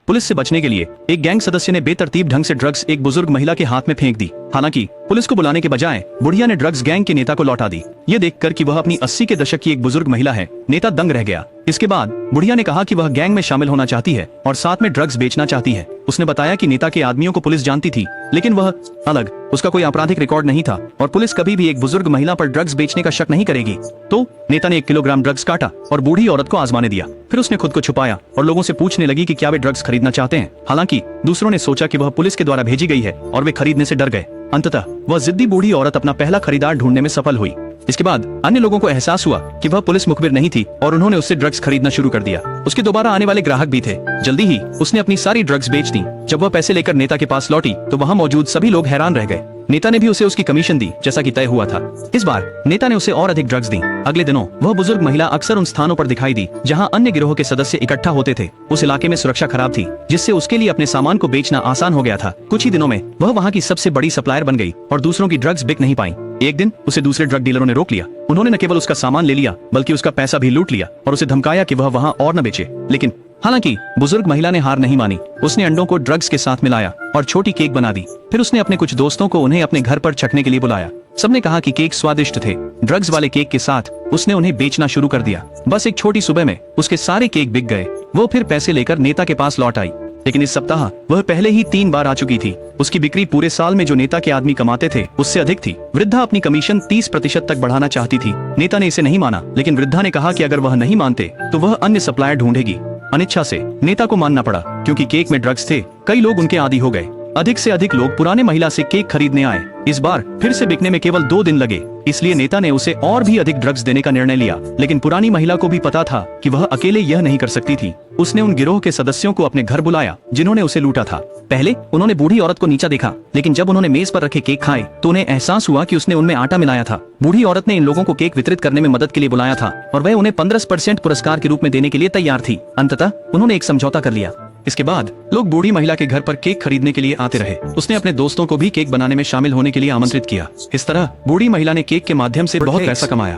Police से बचने के लिए एक गैंग सदस्य ने बेतरतीब ढंग से ड्रग्स एक बुजुर्ग महिला के हाथ में फेंक दी। हालांकि पुलिस को बुलाने के बजाय बुढ़िया ने ड्रग्स गैंग के नेता को लौटा दी। ये देखकर कि वह अपनी 80 के दशक की एक बुजुर्ग महिला है, नेता दंग रह गया। इसके बाद बुढ़िया ने कहा कि वह गैंग में शामिल होना चाहती है और साथ में ड्रग्स बेचना चाहती है। उसने बताया कि नेता के आदमियों को पुलिस जानती थी, लेकिन वह अलग, उसका कोई आपराधिक रिकॉर्ड नहीं था और पुलिस कभी भी एक बुजुर्ग महिला पर ड्रग्स बेचने का शक नहीं करेगी। तो नेता ने 1 किलोग्राम ड्रग्स काटा और बूढ़ी औरत को आजमाने दिया। फिर उसने खुद को छुपाया और लोगों से पूछने लगी कि क्या वे ड्रग्स खरीदना चाहते हैं। हालांकि दूसरों ने सोचा कि वह पुलिस के द्वारा भेजी गई है और वे खरीदने से डर गए। अंततः वह जिद्दी बूढ़ी औरत अपना पहला खरीदार ढूंढने में सफल हुई। इसके बाद अन्य लोगों को एहसास हुआ कि वह पुलिस मुखबिर नहीं थी और उन्होंने उससे ड्रग्स खरीदना शुरू कर दिया। उसके दोबारा आने वाले ग्राहक भी थे। जल्दी ही उसने अपनी सारी ड्रग्स बेच दी। जब वह पैसे लेकर नेता के पास लौटी तो वहां मौजूद सभी लोग हैरान रह गए। नेता ने भी उसे उसकी कमीशन दी जैसा कि तय हुआ था। इस बार नेता ने उसे और अधिक ड्रग्स दी। अगले दिनों वह बुजुर्ग महिला अक्सर उन स्थानों पर दिखाई दी जहां अन्य गिरोह के सदस्य इकट्ठा होते थे। उस इलाके में सुरक्षा खराब थी, जिससे उसके लिए अपने सामान को बेचना आसान हो गया था। कुछ ही दिनों में वह वहां की सबसे बड़ी सप्लायर बन गई और दूसरों की ड्रग्स बिक नहीं पाई। एक दिन उसे दूसरे ड्रग डीलरों ने रोक लिया। उन्होंने न केवल उसका सामान ले लिया बल्कि उसका पैसा भी लूट लिया और उसे धमकाया कि वह वहां और न बेचे। लेकिन हालांकि बुजुर्ग महिला ने हार नहीं मानी। उसने अंडों को ड्रग्स के साथ मिलाया और छोटी केक बना दी। फिर उसने अपने कुछ दोस्तों को उन्हें अपने घर पर चखने के लिए बुलाया। सबने कहा कि केक स्वादिष्ट थे। ड्रग्स वाले केक के साथ उसने उन्हें बेचना शुरू कर दिया। बस एक छोटी सुबह में उसके सारे केक बिक गए। वो फिर पैसे लेकर नेता के पास लौट आई, लेकिन इस सप्ताह वह पहले ही 3 बार आ चुकी थी। उसकी बिक्री पूरे साल में जो नेता के आदमी कमाते थे उससे अधिक थी। वृद्धा अपनी कमीशन 30% तक बढ़ाना चाहती थी। नेता ने इसे नहीं माना, लेकिन वृद्धा ने कहा कि अगर वह नहीं मानते तो वह अन्य सप्लायर ढूंढेगी। अनिच्छा से नेता को मानना पड़ा, क्योंकि केक में ड्रग्स थे। कई लोग उनके आदी हो गए। अधिक से अधिक लोग पुराने महिला से केक खरीदने आए। इस बार फिर से बिकने में केवल 2 दिन लगे, इसलिए नेता ने उसे और भी अधिक ड्रग्स देने का निर्णय लिया। लेकिन पुरानी महिला को भी पता था कि वह अकेले यह नहीं कर सकती थी। उसने उन गिरोह के सदस्यों को अपने घर बुलाया जिन्होंने उसे लूटा था। पहले उन्होंने बूढ़ी औरत को नीचा देखा, लेकिन जब उन्होंने मेज पर रखे केक खाए तो उन्हें एहसास हुआ कि उसने उनमें आटा मिलाया था। बूढ़ी औरत ने इन लोगों को केक वितरित करने में मदद के लिए बुलाया था और वह उन्हें 15% पुरस्कार के रूप में देने के लिए तैयार थी। अंततः उन्होंने एक समझौता कर लिया। इसके बाद लोग बूढ़ी महिला के घर पर केक खरीदने के लिए आते रहे। उसने अपने दोस्तों को भी केक बनाने में शामिल होने के लिए आमंत्रित किया। इस तरह बूढ़ी महिला ने केक के माध्यम से बहुत पैसा कमाया।